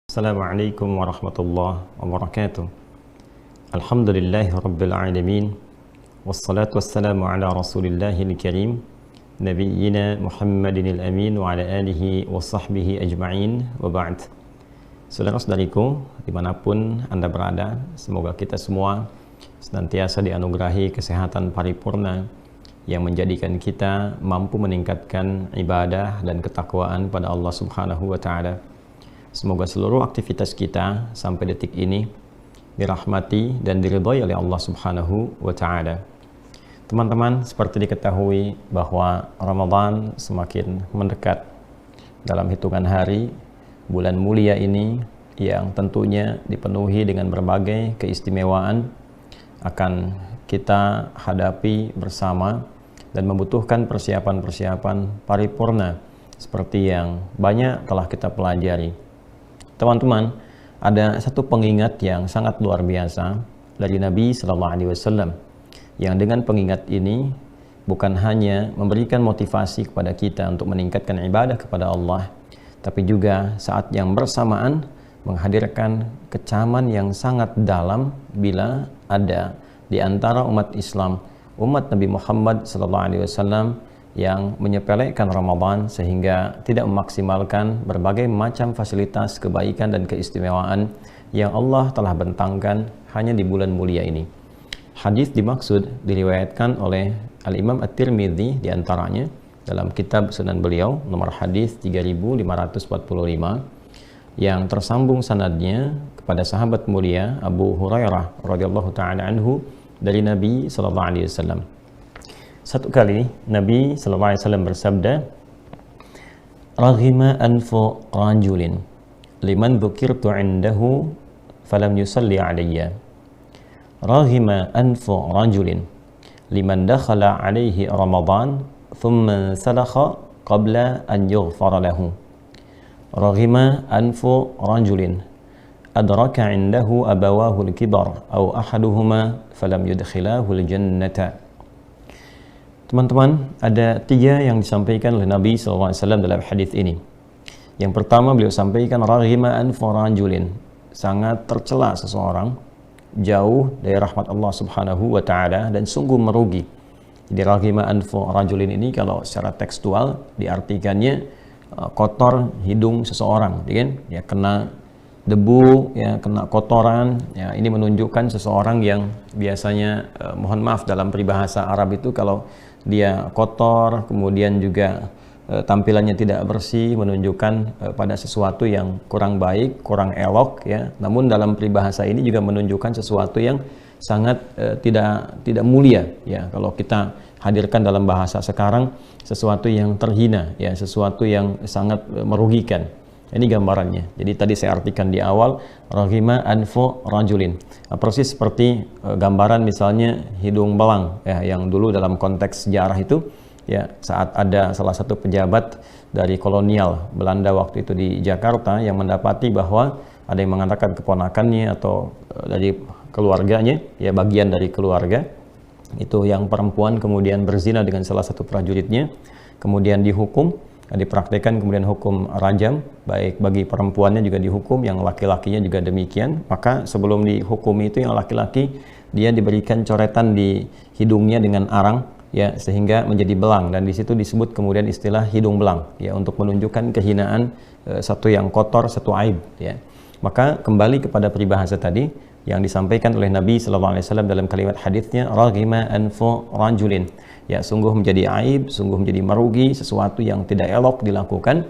Assalamualaikum warahmatullahi wabarakatuh. Alhamdulillahi rabbil alamin. Wassalatu wassalamu ala rasulillahil karim nabiyyina Muhammadinil amin wa ala alihi wa sahbihi ajma'in wa ba'd. Saudara-saudariku dimanapun Anda berada, semoga kita semua senantiasa dianugerahi kesehatan paripurna yang menjadikan kita mampu meningkatkan ibadah dan ketakwaan pada Allah Subhanahu wa ta'ala. Semoga seluruh aktivitas kita sampai detik ini dirahmati dan diridhai oleh Allah Subhanahu wa ta'ala. Teman-teman, seperti diketahui bahwa Ramadan semakin mendekat. Dalam hitungan hari, bulan mulia ini yang tentunya dipenuhi dengan berbagai keistimewaan akan kita hadapi bersama dan membutuhkan persiapan-persiapan paripurna seperti yang banyak telah kita pelajari. Teman-teman, ada satu pengingat yang sangat luar biasa dari Nabi Sallallahu Alaihi Wasallam, yang dengan pengingat ini bukan hanya memberikan motivasi kepada kita untuk meningkatkan ibadah kepada Allah, tapi juga saat yang bersamaan menghadirkan kecaman yang sangat dalam bila ada di antara umat Islam, umat Nabi Muhammad Sallallahu Alaihi Wasallam yang menyepelekan Ramadan sehingga tidak memaksimalkan berbagai macam fasilitas kebaikan dan keistimewaan yang Allah telah bentangkan hanya di bulan mulia ini. Hadis dimaksud diriwayatkan oleh Al-Imam At-Tirmidzi diantaranya dalam kitab Sunan beliau nomor hadis 3545 yang tersambung sanadnya kepada sahabat mulia Abu Hurairah radhiyallahu taala anhu dari Nabi sallallahu alaihi wasallam. Satu kali Nabi sallallahu alaihi wasallam bersabda, "Raghima anfu rajulin liman dzukirtu 'indahu falam yusalli 'alayya. Raghima anfu rajulin liman dakhala 'alaihi Ramadan thumma salakha qabla an yughfara lahu. Raghima anfu rajulin adraka 'indahu abawahu al-kibar aw ahaduhuma falam yudkhilahu al-jannata." Teman-teman, ada tiga yang disampaikan oleh Nabi SAW dalam hadis ini. Yang pertama beliau sampaikan, raghima anfu rajulin, sangat tercela seseorang, jauh dari rahmat Allah Subhanahu wa ta'ala dan sungguh merugi. Jadi raghima anfu rajulin ini kalau secara tekstual diartikannya kotor hidung seseorang, ya kena debu, ya kena kotoran, ya ini menunjukkan seseorang yang biasanya mohon maaf dalam peribahasa Arab itu kalau dia kotor, kemudian juga tampilannya tidak bersih, menunjukkan pada sesuatu yang kurang baik, kurang elok, ya. Namun dalam peribahasa ini juga menunjukkan sesuatu yang sangat tidak mulia, ya. Kalau kita hadirkan dalam bahasa sekarang, sesuatu yang terhina, ya, sesuatu yang sangat merugikan. Ini gambarannya. Jadi tadi saya artikan di awal, raghima anfu rajulin. Persis seperti gambaran misalnya hidung belang, ya, yang dulu dalam konteks sejarah itu, ya, saat ada salah satu pejabat dari kolonial Belanda waktu itu di Jakarta yang mendapati bahwa ada yang mengatakan keponakannya atau dari keluarganya, ya bagian dari keluarga itu yang perempuan kemudian berzina dengan salah satu prajuritnya, kemudian dihukum. Dipraktekkan kemudian hukum rajam, baik bagi perempuannya juga dihukum, yang laki-lakinya juga demikian. Maka sebelum dihukumi itu yang laki-laki dia diberikan coretan di hidungnya dengan arang, ya, sehingga menjadi belang, dan di situ disebut kemudian istilah hidung belang, ya, untuk menunjukkan kehinaan satu yang kotor, satu aib, ya. Maka kembali kepada peribahasa tadi yang disampaikan oleh Nabi sallallahu alaihi wasallam dalam kalimat hadisnya, raghima anfu rajulin, ya, sungguh menjadi aib, sungguh menjadi merugi, sesuatu yang tidak elok dilakukan.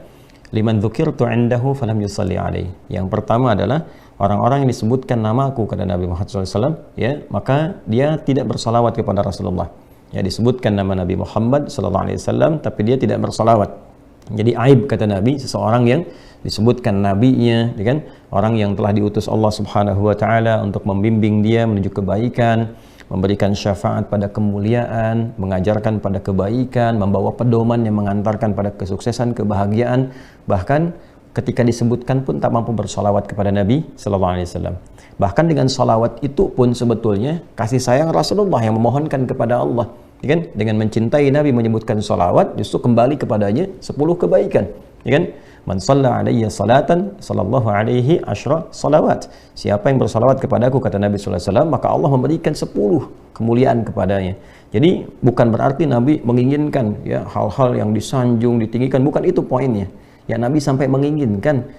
Liman dzukirtu 'indahu falam yusalli alaihi. Yang pertama adalah orang-orang yang disebutkan namaku kata Nabi Muhammad SAW, ya, maka dia tidak bersalawat kepada Rasulullah. Ya, disebutkan nama Nabi Muhammad SAW, tapi dia tidak bersalawat. Jadi aib kata Nabi, seseorang yang disebutkan nabinya, ya kan, orang yang telah diutus Allah Subhanahu wa ta'ala untuk membimbing dia menuju kebaikan, memberikan syafaat pada kemuliaan, mengajarkan pada kebaikan, membawa pedoman yang mengantarkan pada kesuksesan, kebahagiaan. Bahkan ketika disebutkan pun tak mampu bersolawat kepada Nabi Sallallahu Alaihi Wasallam. Bahkan dengan solawat itu pun sebetulnya kasih sayang Rasulullah yang memohonkan kepada Allah. Ya kan? Dengan mencintai Nabi menyebutkan solawat, justru kembali kepadanya 10 kebaikan. Ya kan? Man shalla alayya salatan sallallahu alaihi asyra salawat. Siapa yang bersalawat kepadaku, kata Nabi sallallahu alaihi wasallam, maka Allah memberikan 10 kemuliaan kepadanya. Jadi bukan berarti Nabi menginginkan ya hal-hal yang disanjung, ditinggikan, bukan itu poinnya. Ya, Nabi sampai menginginkan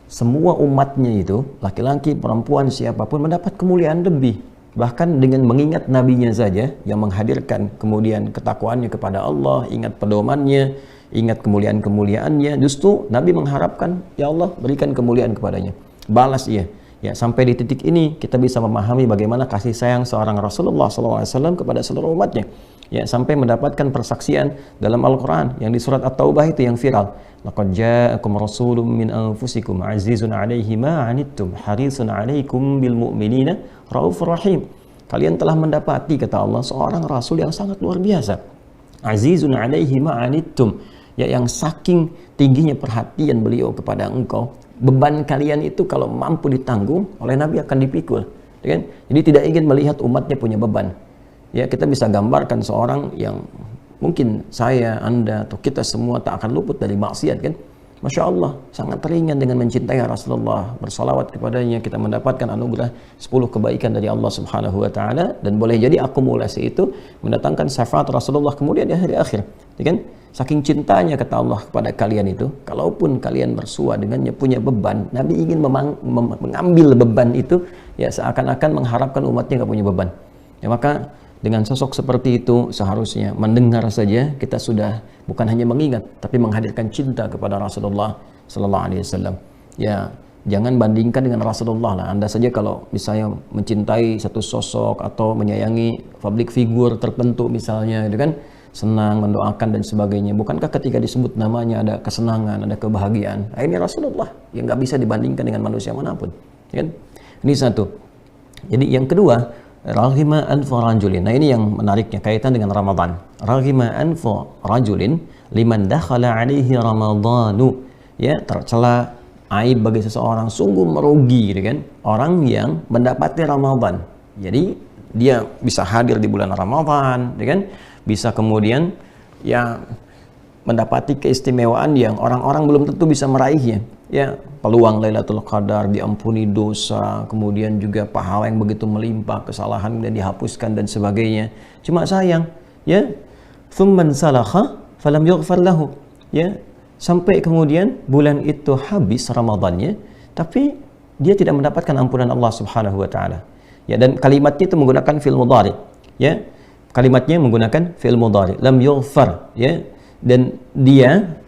semua umatnya itu, laki-laki, perempuan, siapapun mendapat kemuliaan lebih. Bahkan dengan mengingat nabinya saja yang menghadirkan kemudian ketakwaannya kepada Allah, ingat pedomannya, ingat kemuliaan-kemuliaannya, justru Nabi mengharapkan, ya Allah berikan kemuliaan kepadanya, balas ia. Ya, sampai di titik ini kita bisa memahami bagaimana kasih sayang seorang Rasulullah SAW kepada seluruh umatnya. Ya, sampai mendapatkan persaksian dalam Al-Quran yang di surat At-Taubah itu yang viral. Laqad ja'akum rasulun min anfusikum azizun 'alaihi ma 'anittum harisun 'alaikum bil mu'minina raufur rahim. Kalian telah mendapati, kata Allah, seorang rasul yang sangat luar biasa. Azizun 'alaihi ma 'anittum, ya, yang saking tingginya perhatian beliau kepada engkau, beban kalian itu kalau mampu ditanggung oleh Nabi akan dipikul, ya kan? Jadi tidak ingin melihat umatnya punya beban. Ya, kita bisa gambarkan seorang yang mungkin saya, Anda, atau kita semua tak akan luput dari maksiat, kan? Masya Allah, sangat ringan dengan mencintai Rasulullah, bersalawat kepadanya, kita mendapatkan anugerah 10 kebaikan dari Allah Subhanahu wa Ta'ala, dan boleh jadi akumulasi itu mendatangkan syafaat Rasulullah kemudian di hari akhir, ya kan? Saking cintanya, kata Allah, kepada kalian itu, kalaupun kalian bersua dengannya punya beban, Nabi ingin mengambil beban itu, ya, seakan-akan mengharapkan umatnya nggak punya beban. Ya, maka dengan sosok seperti itu seharusnya mendengar saja kita sudah bukan hanya mengingat tapi menghadirkan cinta kepada Rasulullah sallallahu alaihi wasallam. Ya, jangan bandingkan dengan Rasulullah lah. Anda saja kalau misalnya mencintai satu sosok atau menyayangi public figure tertentu misalnya, itu kan senang, mendoakan dan sebagainya. Bukankah ketika disebut namanya ada kesenangan, ada kebahagiaan? Nah, ini Rasulullah yang nggak bisa dibandingkan dengan manusia manapun, kan? Ini satu. Jadi yang kedua, raghima anfu rajulin. Nah, ini yang menariknya kaitan dengan Ramadan. Raghima anfu rajulin liman dakhala alaihi ramadhanu. Ya, tercela aib bagi seseorang, sungguh merugi, gitu kan? Orang yang mendapati Ramadan. Jadi dia bisa hadir di bulan Ramadan, gitu kan? Bisa kemudian ya mendapati keistimewaan yang orang-orang belum tentu bisa meraihnya. Ya, peluang Lailatul Qadar, diampuni dosa, kemudian juga pahala yang begitu melimpah, kesalahan dan dihapuskan dan sebagainya. Cuma sayang, ya, thumman salakha falam yughfar lahu. Ya, sampai kemudian bulan itu habis Ramadannya, tapi dia tidak mendapatkan ampunan Allah Subhanahu wa Ta'ala. Ya, dan kalimatnya itu menggunakan fi'il mudhari. Ya, kalimatnya menggunakan fi'il mudhari, lam yughfar, ya, dan dia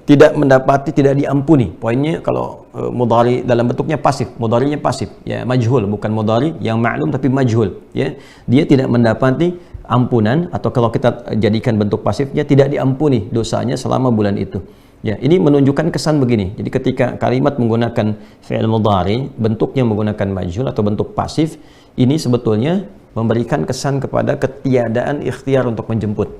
tidak mendapati, tidak diampuni. Poinnya kalau mudhari dalam bentuknya pasif, mudharinya pasif, ya, majhul, bukan mudhari yang ma'lum tapi majhul, ya. Dia tidak mendapati ampunan, atau kalau kita jadikan bentuk pasifnya, tidak diampuni dosanya selama bulan itu. Ya, ini menunjukkan kesan begini. Jadi ketika kalimat menggunakan fi'il mudhari, bentuknya menggunakan majhul atau bentuk pasif, ini sebetulnya memberikan kesan kepada ketiadaan ikhtiar untuk menjemput.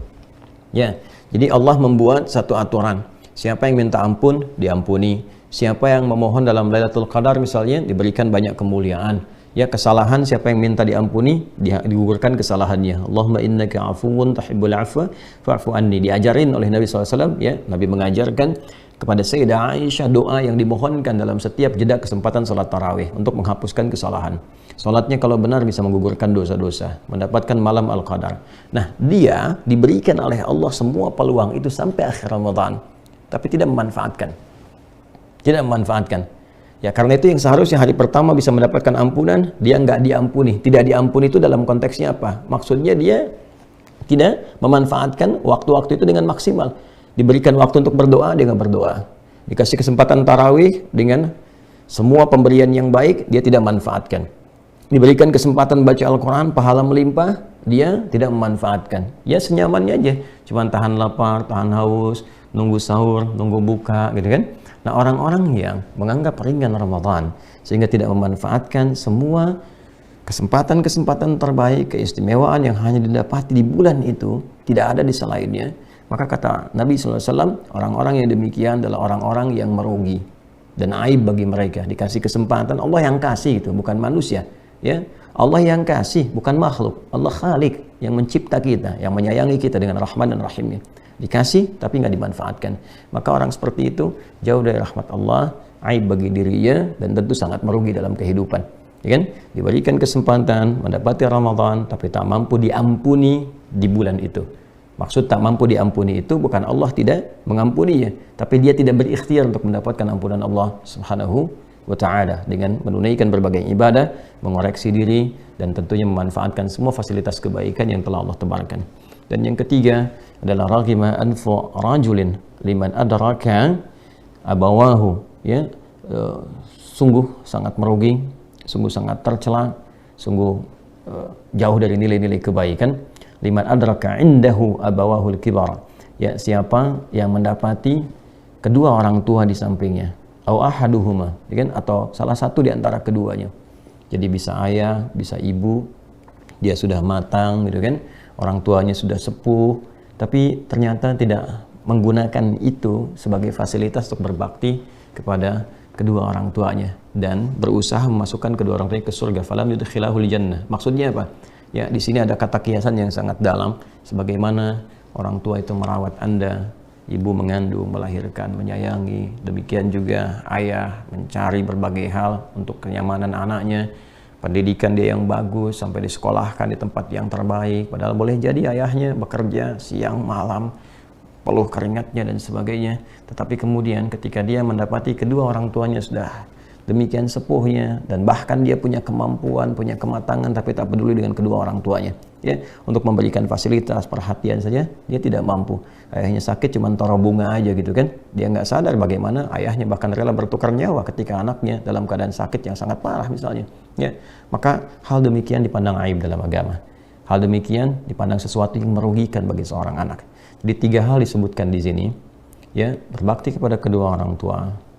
Ya, jadi Allah membuat satu aturan. Siapa yang minta ampun, diampuni. Siapa yang memohon dalam Lailatul Qadar misalnya, diberikan banyak kemuliaan. Ya, kesalahan siapa yang minta diampuni, digugurkan kesalahannya. Allahumma innaka afuwun tuhibbul afwa fa'fu anni. Diajarin oleh Nabi SAW, ya, Nabi mengajarkan kepada Sayyidah Aisyah doa yang dimohonkan dalam setiap jeda kesempatan sholat tarawih untuk menghapuskan kesalahan. Sholatnya kalau benar bisa menggugurkan dosa-dosa, mendapatkan malam Al-Qadar. Nah, dia diberikan oleh Allah semua peluang itu sampai akhir Ramadan, tapi tidak memanfaatkan. Tidak memanfaatkan. Ya, karena itu yang seharusnya hari pertama bisa mendapatkan ampunan, dia nggak diampuni. Tidak diampuni itu dalam konteksnya apa? Maksudnya dia tidak memanfaatkan waktu-waktu itu dengan maksimal. Diberikan waktu untuk berdoa, dia nggak berdoa. Dikasih kesempatan tarawih dengan semua pemberian yang baik, dia tidak manfaatkan. Diberikan kesempatan baca Al-Quran, pahala melimpah, dia tidak memanfaatkan. Ya, senyamannya aja, cuma tahan lapar, tahan haus, nunggu sahur, nunggu buka, gitu kan. Nah, orang-orang yang menganggap ringan Ramadan sehingga tidak memanfaatkan semua kesempatan-kesempatan terbaik, keistimewaan yang hanya didapati di bulan itu, tidak ada di selainnya, maka kata Nabi SAW, orang-orang yang demikian adalah orang-orang yang merugi dan aib bagi mereka. Dikasih kesempatan, Allah yang kasih itu, bukan manusia, ya. Allah yang kasih, bukan makhluk. Allah Khalik yang mencipta kita, yang menyayangi kita dengan Rahman dan Rahimnya. dikasih tapi nggak dimanfaatkan. Maka orang seperti itu jauh dari rahmat Allah, aib bagi dirinya, dan tentu sangat merugi dalam kehidupan. Ya kan? Diberikan kesempatan mendapati Ramadan tapi tak mampu diampuni di bulan itu. Maksud tak mampu diampuni itu bukan Allah tidak mengampuninya, tapi dia tidak berikhtiar untuk mendapatkan ampunan Allah Subhanahu wa ta'ala dengan menunaikan berbagai ibadah, mengoreksi diri, dan tentunya memanfaatkan semua fasilitas kebaikan yang telah Allah tebarkan. Dan yang ketiga adalah raghima anfu rajulin liman adraka abawahu, ya, sungguh sangat merugi, sungguh sangat tercela, sungguh jauh dari nilai-nilai kebaikan. Liman adraka indahu abawahul kibar, ya, siapa yang mendapati kedua orang tua di sampingnya, au ahaduhuma, ya kan, atau salah satu di antara keduanya. Jadi bisa ayah, bisa ibu, dia sudah matang gitu kan, orang tuanya sudah sepuh, tapi ternyata tidak menggunakan itu sebagai fasilitas untuk berbakti kepada kedua orang tuanya dan berusaha memasukkan kedua orang tuanya ke surga. Falam yudkhilahul jannah. Maksudnya apa? Ya, di sini ada kata kiasan yang sangat dalam, sebagaimana orang tua itu merawat Anda, ibu mengandung, melahirkan, menyayangi, demikian juga ayah mencari berbagai hal untuk kenyamanan anaknya, pendidikan dia yang bagus, sampai disekolahkan di tempat yang terbaik, padahal boleh jadi ayahnya bekerja siang malam, peluh keringatnya dan sebagainya, tetapi kemudian ketika dia mendapati kedua orang tuanya sudah demikian sepuhnya, dan bahkan dia punya kemampuan, punya kematangan, tapi tak peduli dengan kedua orang tuanya, ya, untuk memberikan fasilitas, perhatian saja dia tidak mampu. Ayahnya sakit cuma taruh bunga aja gitu kan, dia nggak sadar bagaimana ayahnya bahkan rela bertukar nyawa ketika anaknya dalam keadaan sakit yang sangat parah misalnya, ya. Maka hal demikian dipandang aib dalam agama, hal demikian dipandang sesuatu yang merugikan bagi seorang anak. Jadi 3 hal disebutkan di sini, ya, berbakti kepada kedua orang tua,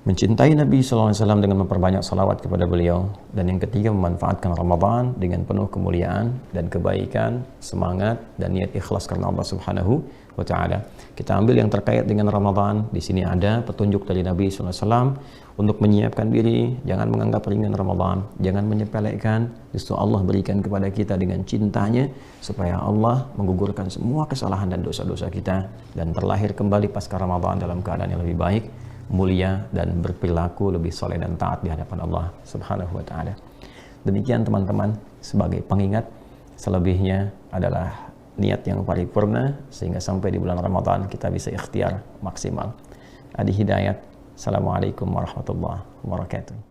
mencintai Nabi SAW dengan memperbanyak salawat kepada beliau, dan yang ketiga memanfaatkan Ramadan dengan penuh kemuliaan dan kebaikan, semangat dan niat ikhlas karena Allah Subhanahu wa ta'ala. Kita ambil yang terkait dengan Ramadan. Di sini ada petunjuk dari Nabi SAW untuk menyiapkan diri, jangan menganggap ringan Ramadan, jangan menyepelekan. Justru Allah berikan kepada kita dengan cintanya supaya Allah menggugurkan semua kesalahan dan dosa-dosa kita dan terlahir kembali pasca Ramadan dalam keadaan yang lebih baik, mulia, dan berperilaku lebih soleh dan taat di hadapan Allah Subhanahu wa ta'ala. Demikian teman-teman, sebagai pengingat, selebihnya adalah niat yang paripurna sehingga sampai di bulan Ramadan kita bisa ikhtiar maksimal. Adi Hidayat. Assalamualaikum warahmatullahi wabarakatuh.